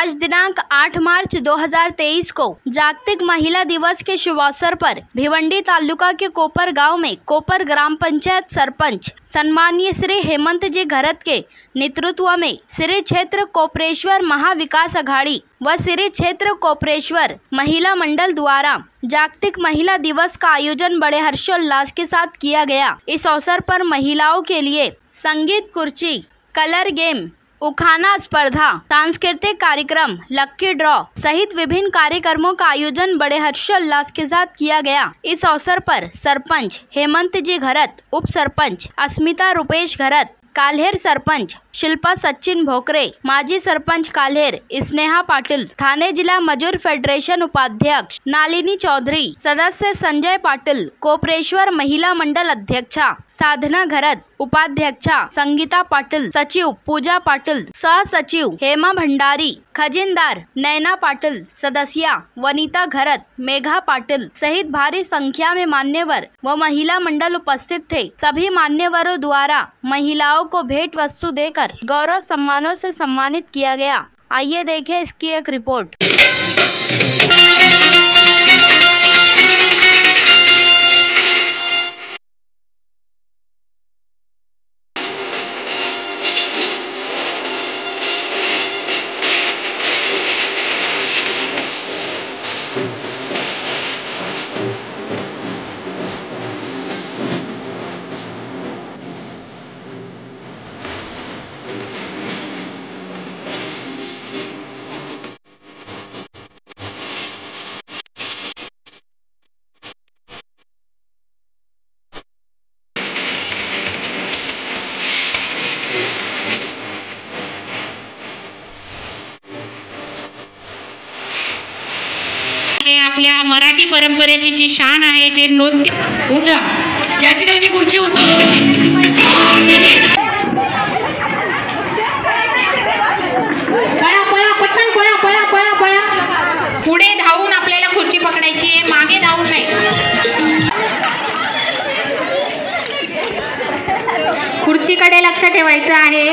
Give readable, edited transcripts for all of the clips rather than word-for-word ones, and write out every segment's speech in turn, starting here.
आज दिनांक 8 मार्च 2023 को जागतिक महिला दिवस के शुभ अवसर पर भिवंडी तालुका के कोपर गांव में कोपर ग्राम पंचायत सरपंच सम्मानीय श्री हेमंत जी घरत के नेतृत्व में श्री क्षेत्र कोपरेश्वर महाविकास अघाड़ी व श्री क्षेत्र कोपरेश्वर महिला मंडल द्वारा जागतिक महिला दिवस का आयोजन बड़े हर्षोल्लास के साथ किया गया। इस अवसर पर महिलाओं के लिए संगीत कुर्सी, कलर गेम, उखाना स्पर्धा, सांस्कृतिक कार्यक्रम, लक्की ड्रॉ सहित विभिन्न कार्यक्रमों का आयोजन बड़े हर्षोल्लास के साथ किया गया। इस अवसर पर सरपंच हेमंत जी घरत, उप सरपंच अस्मिता रुपेश घरत, काल्हेर सरपंच शिल्पा सचिन भोकरे, माजी सरपंच काल्हेर स्नेहा पाटिल, थाने जिला मजूर फेडरेशन उपाध्यक्ष नालिनी चौधरी, सदस्य संजय पाटिल, कोपरेश्वर महिला मंडल अध्यक्षा साधना घरत, उपाध्यक्षा संगीता पाटिल, सचिव पूजा पाटिल, सह सचिव हेमा भंडारी, खजिनदार नैना पाटिल, सदस्या वनीता घरत, मेघा पाटिल सहित भारी संख्या में मान्यवर व महिला मंडल उपस्थित थे। सभी मान्यवरों द्वारा महिलाओं को भेंट वस्तु देकर गौरव सम्मानों से सम्मानित किया गया। आइए देखें इसकी एक रिपोर्ट। आपल्या मराठी परंपरेची जी शान आहे ते नृत्य उठा याची त्यांनी खुर्ची पुढे धावून आपल्याला खुर्ची पकडायची आहे, मागे धावून नाही। खुर्चीकडे लक्ष ठेवायचं आहे।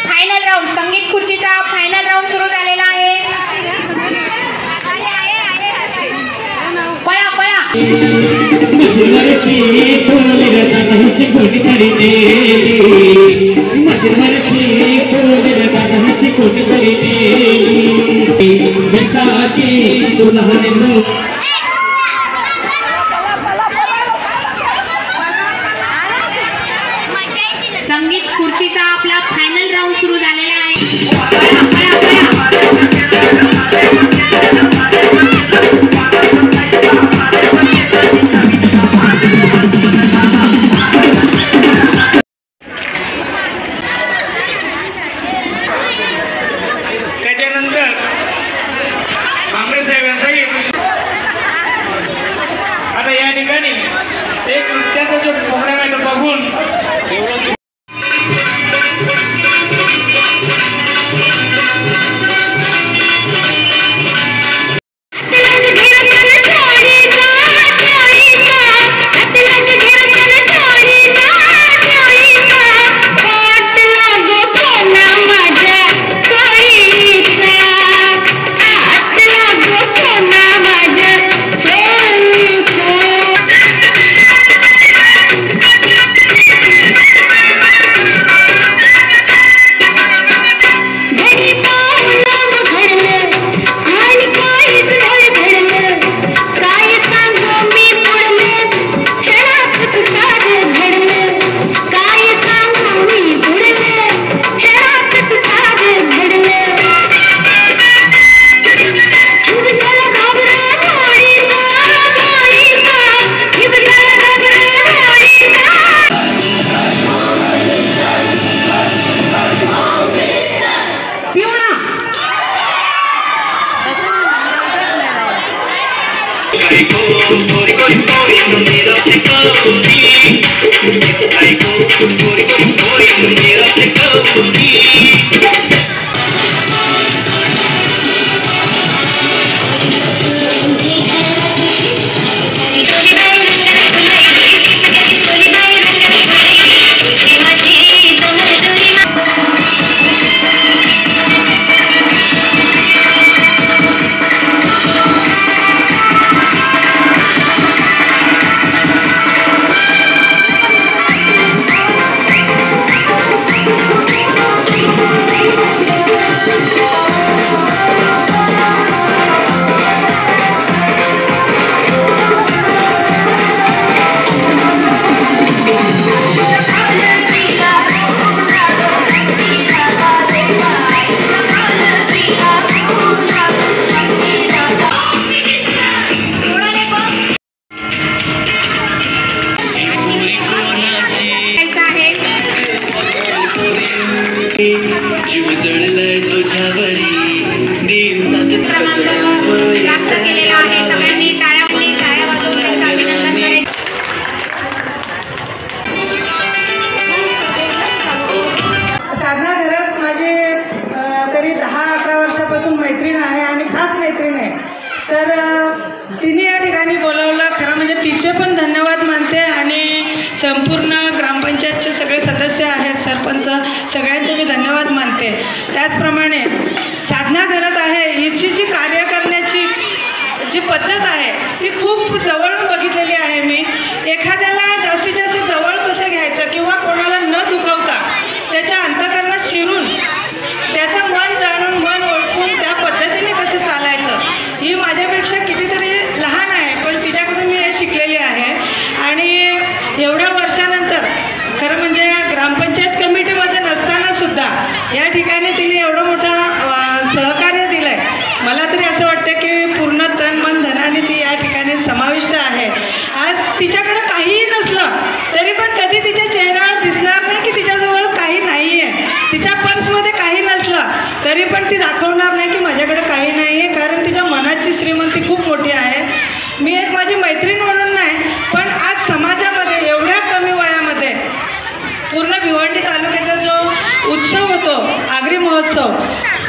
फायनल राउंड, संगीत खुर्चीचा फायनल राउंड सुरू झालेला आहे। पळा पळा संगीत खुर्चीचा आपला फायनल राउंड सुरू झालेला आहे। त्याच्यानंतर काँग्रेस साहेबांचाही आता या ठिकाणी एक नृत्याचा जो प्रोग्राम आहे तो बघून जीव जळलाय तुझ्यावरी दिवसात प्राप्त केलेला आहे. सगळ्यांनी टाळ्या वाजवून त्यांचं अभिनंदन करायचं. साधना घरात माझे तरी 10-11 वर्षापासून मैत्रीण आहे आणि खास मैत्रीण आहे. तर तिने या ठिकाणी बोलावलं, खरं म्हणजे तिचे पण धन्यवाद मानते आणि संपूर्ण ग्रामपंचायतचे सगळे सदस्य आहेत, सरपंच, सगळ्यांचे मी धन्यवाद मानते. त्याचप्रमाणे साधना घरात आहे हिची जी कार्य करण्याची जी पद्धत आहे ती खूप जवळून बघितलेली आहे मी. एखाद्याला जास्तीत जास्त जवळ कसं घ्यायचं किंवा कोणाला न दुखवता त्याच्या अंतःकरणात शिरून त्याचं मन जाणून मन ओळखून त्या पद्धतीने कसं चालायचं ही माझ्यापेक्षा कितीतरी लहान आहे, पण तिच्याकडून मी हे शिकलेली आहे. आणि एवढ्या वर्षानंतर खरं म्हणजे ग्रामपंचायत कमिटीमध्ये नसताना सुद्धा या ठिकाणी तिने एवढं मोठं सहकार्य दिलं आहे. मला तरी असं वाटतं की पूर्ण तन मन धनाने ती या ठिकाणी समाविष्ट आहे. आज तिच्याकडं काहीही नसलं तरी पण कधी तिच्या चेहऱ्यावर दिसणार नाही की तिच्याजवळ काही नाही आहे. तिच्या पर्समध्ये काही नसलं तरी पण ती दाखवणार नाही की माझ्याकडे काही नाही आहे, कारण तिच्या मनाची श्रीमंती खूप मोठी आहे. मी एक माझी मैत्रीण म्हणून नाही, पण आज समाजामध्ये एवढ्या कमी वयामध्ये पूर्ण भिवंडी तालुक्याचा जो उत्सव होतो आगरी महोत्सव,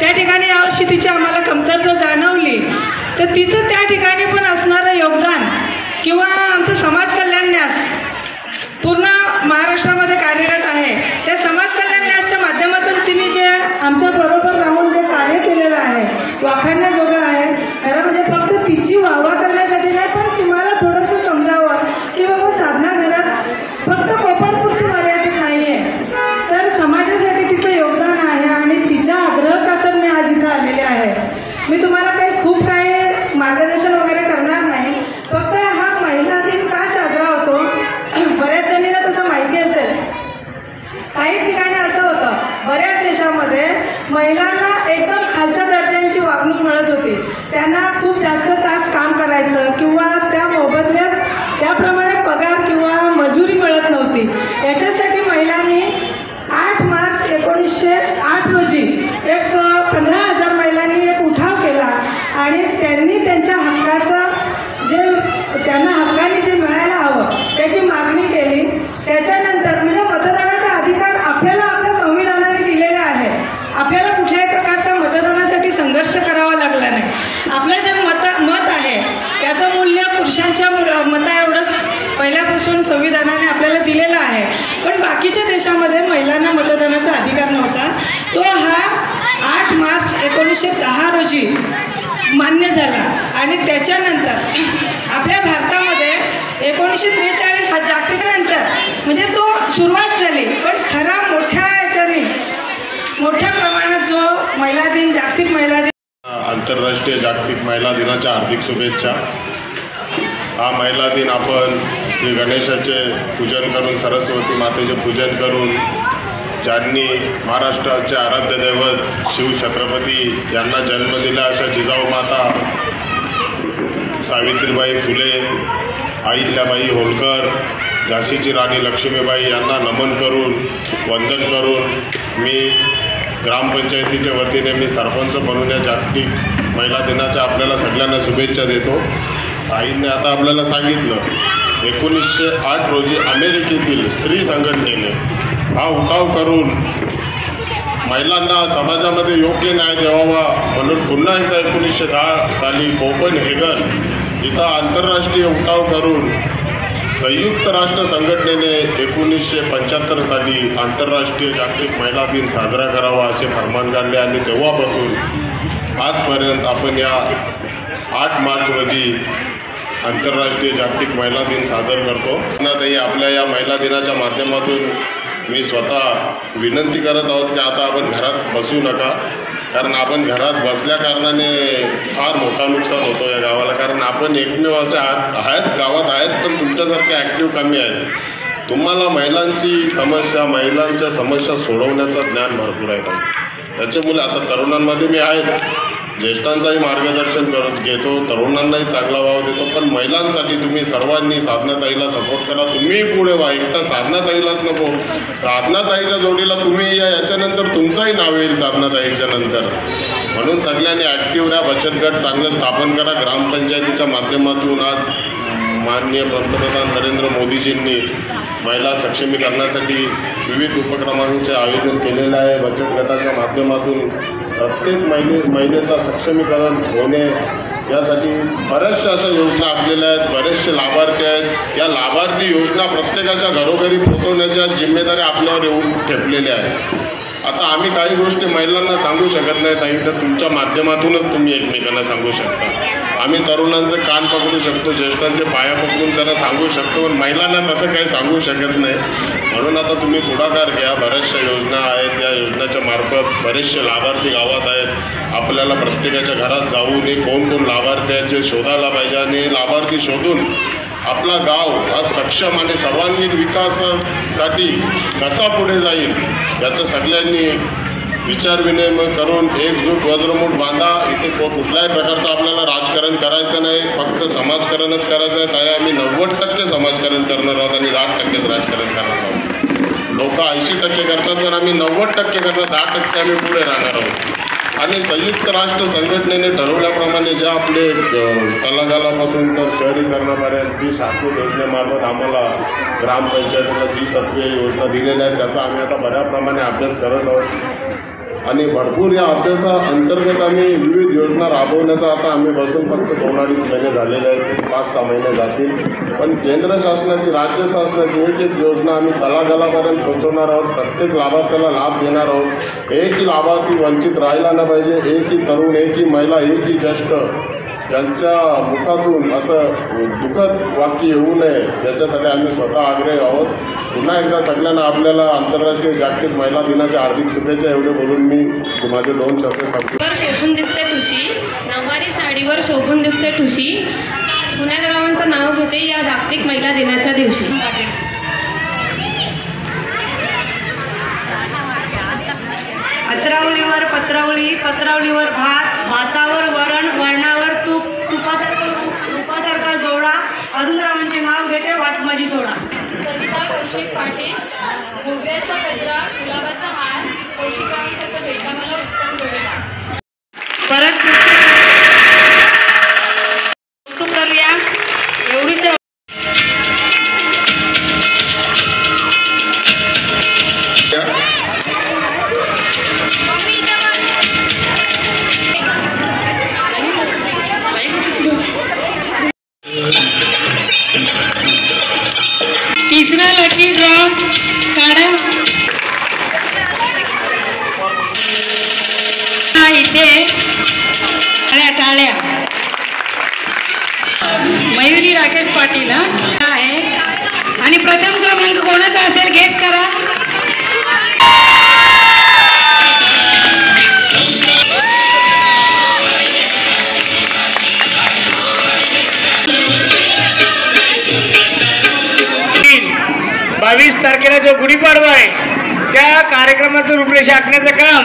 त्या ठिकाणी यावर्षी तिची आम्हाला कमतरता जाणवली. तर तिचं त्या ठिकाणी पण असणारं योगदान किंवा आमचं समाज कल्याण न्यास पूर्ण महाराष्ट्रामध्ये कार्यरत आहे. त्या समाज कल्याण न्यासच्या माध्यमातून तिने जे आमच्याबरोबर राहून जे कार्य केलेलं आहे वाखाणण्याजोगं आहे. खरं म्हणजे फक्त तिची वाहवा करण्यासाठी नाही, पण तुम्हाला थोडंसं समजावं की बाबा साधना घरात फक्त कोपरपुरती मर्यादित नाही आहे, तर समाजासाठी तिचं योगदान आहे आणि तिच्या आग्रह खातर मी आज इथं आलेले आहे. मी तुम्हाला खूप काही मार्गदर्शन वगैरे करणार नाही. फक्त हा महिला दिन का साजरा होतो बऱ्याच जणींना तसं माहिती असेल. काही ठिकाणी असं होतं, बऱ्याच देशामध्ये महिलांना एकदम खालच्या दर्जाची वागणूक मिळत होती. त्यांना खूप जास्त तास काम करायचं किंवा त्या मोबदल्यात त्याप्रमाणे पगार किंवा मजुरी मिळत नव्हती. याच्यासाठी महिलांनी 8 मार्च 1908 रोजी एक 15,000 महिलांनी एक उठाव केला आणि त्यांनी त्यांच्या हक्काचं त्यांना हक्काने जे मिळायला हवं त्याची मागणी केली. त्याच्यानंतर म्हणजे मतदानाचा अधिकार आपल्याला आपल्या संविधानाने दिलेला आहे. आपल्याला कुठल्याही प्रकारचा मतदानासाठी संघर्ष करावा लागला नाही. आपलं जे मत आहे त्याचं मूल्य पुरुषांच्या मता एवढंच पहिल्यापासून संविधानाने आपल्याला दिलेलं आहे. पण बाकीच्या देशामध्ये महिलांना मतदानाचा अधिकार नव्हता. तो हा 8 मार्च 1910 रोजी मान्य झाला आणि त्याच्यानंतर आपल्या भारतामध्ये 1943 जागतिक नंतर म्हणजे तो सुरुवात झाली. पण खरा मोठ्या प्रमाणात जो महिला दिन, जागतिक महिला दिन, आंतरराष्ट्रीय जागतिक महिला दिनाच्या हार्दिक शुभेच्छा. हा महिला दिन आपण श्री गणेशाचे पूजन करून, सरस्वती मातेचे पूजन करून, ज्यांनी महाराष्ट्राचे आराध्य दैवत शिवछत्रपती यांना जन्म दिला अशा जिजाऊ माता सावित्रीबाई फुले, अहिल्याबाई होळकर, झाशीची राणी लक्ष्मीबाई यांना नमन करून, वंदन करून मी ग्रामपंचायतीच्या वतीने मी सरपंच बनून या जागतिक महिला दिनाच्या आपल्याला सगळ्यांना शुभेच्छा देतो. आईने आता आपल्याला सांगितलं 1908 रोजी अमेरिकेतील स्त्री संघटनेने हा उठाव करून महिलांना समाजामध्ये योग्य न्याय द्यावा म्हणून पुन्हा एकदा 1910 साली कोपनहेगन इथं आंतरराष्ट्रीय उठाव करून संयुक्त राष्ट्र संघटनेने 1975 साली आंतरराष्ट्रीय जागतिक महिला दिन साजरा करावा असे फरमान काढले आणि तेव्हापासून आजपर्यंत आपण या 8 मार्च रोजी आंतरराष्ट्रीय जागतिक महिला दिन साजरा करतो. ताई, आपल्या या महिला दिनाच्या माध्यमातून मी स्वतः विनंती करत आहोत की आता आपण घरात बसू नका, कारण आपण घरात बसल्या कारणाने फार मोठा नुकसान होतो या गावाला. कारण आपण एकमेव असे आहेत गावात आहेत, पण तुमच्यासारखे ॲक्टिव्ह कमी आहेत. तुम्हाला महिलांच्या समस्या सोडवण्याचं ज्ञान भरपूर आहे. त्याच्यामुळे आता तरुणांमध्ये मी आहेत, ज्येष्ठांचाही मार्गदर्शन घेतो, तरुणांनाही चांगला वाव देतो, पण महिलांसाठी तुम्ही सर्वांनी साधनाताईला सपोर्ट करा. तुम्ही पुढे व्हा, एकटा साधनाताईलाच नको, साधनाताईच्या जोडीला तुम्ही याच्यानंतर तुमचंही नाव येईल साधनाताईच्या नंतर. म्हणून सगळ्यांनी ॲक्टिव्ह राहा, बचत गट चांगलं स्थापन करा. ग्रामपंचायतीच्या माध्यमातून आज माननीय पंतप्रधान नरेंद्र मोदीजींनी महिला सक्षमीकरणासाठी विविध उपक्रमांचे आयोजन केलेलं आहे. बचत गटाच्या माध्यमातून प्रत्येक महिलेचा सक्षमीकरण होणे यासाठी बऱ्याचशा अशा योजना आखलेल्या आहेत, बरेचसे लाभार्थी आहेत. या लाभार्थी योजना प्रत्येकाच्या घरोघरी पोहोचवण्याच्या जिम्मेदारी आपल्यावर येऊन ठेपलेल्या आहेत. आता आम्ही काही गोष्टी महिलांना सांगू शकत नाही ताई, तर तुमच्या माध्यमातूनच तुम्ही एकमेकांना सांगू शकता. आम्ही तरुणांचे कान पकडू शकतो, ज्येष्ठांचे पाया पकडून त्यांना सांगू शकतो, पण महिलांना तसं काही सांगू शकत नाही. म्हणून आता तुम्ही पुढाकार घ्या. बऱ्याचशा योजना आहेत, या योजनेच्या मार्फत बरेचसे लाभार्थी गावात आहेत. आपल्याला प्रत्येकाच्या घरात जाऊन कोण कोण लाभार्थी आहेत जे शोधायला पाहिजे, आणि लाभार्थी शोधून आपला गाव हा सक्षम आणि सर्वांगीण विकासासाठी कसा पुढे जाईल याचं सगळ्यांनी विचारविनिमय करून एकजूट वज्रमूठ बांधा. इथे कुठल्याही प्रकारचं आपल्याला राजकारण करायचं नाही, फक्त समाजकारणच करायचं आहे. त्याला आम्ही 90% समाजकारण करणार आहोत आणि 10%च राजकारण करणार आहोत. लोक 80% करतात, पण आम्ही 90% करणार, 10% आम्ही पुढे राहणार आहोत. आणि संयुक्त राष्ट्र संघटनेने ठरवल्याप्रमाणे ज्या आपले तलागालापासून तर शहरीकरणापर्यंत जी शासकीय योजनेमार्फत आम्हाला ग्रामपंचायतीला जी तत्त्वे योजना दिलेल्या आहेत त्याचा आम्ही आता बऱ्याप्रमाणे अभ्यास करत आहोत. आणि भरपूर या अभ्यासाअंतर्गत आम्ही विविध योजना राबवण्याचा आता आम्ही बसून फक्त 2-2.5 महिने झालेले आहेत, 5-6 महिने जातील. पण केंद्र शासनाची, राज्य शासनाची एक योजना आम्ही तलागालापर्यंत पोहोचवणार आहोत. प्रत्येक लाभार्थ्याला लाभ देणार आहोत. एकही लाभार्थी वंचित राहिला नाही पाहिजे. एकही तरुण, एकही महिला, एकही ज्येष्ठ त्यांच्या मुखातून असं दुःखद वाक्य येऊ नये याच्यासाठी आम्ही स्वतः आग्रही आहोत. पुन्हा एकदा सगळ्यांना आपल्याला आंतरराष्ट्रीय जागतिक महिला दिनाच्या हार्दिक शुभेच्छा एवढे बोलून मी माझे 2 शब्द सांगतो. शोभून दिसते ठुशी, नऊवारी साडीवर शोभून दिसते ठुशी, पुण्यातरावांचं नाव घेते या जागतिक महिला दिनाच्या दिवशी. अत्रावलीवर पत्रावली, पत्रावलीवर भात, भातावर वरण, वरणावर तूप, तुपासारखं रूपासारखा जोडा, अरुणरावांचे नाव घेते वाट माझी सोडा. सविता कौशिक पाटील, मोगऱ्याचा गजरा, गुलाबाचा हार, कौशिकरावांसारखं भेटला मला उत्तम जोडीदार. परत करूया एवढीच. तिसरा लकी ड्रॉ काढा. इथे टाळ्या. मयुरी राकेश पाटील आहे आणि प्रथम क्रमांक कोणाचा असेल गेस करा. तारखेला जो गुढीपाडवा आहे त्या कार्यक्रमाचं रूपरेषा आखण्याचं काम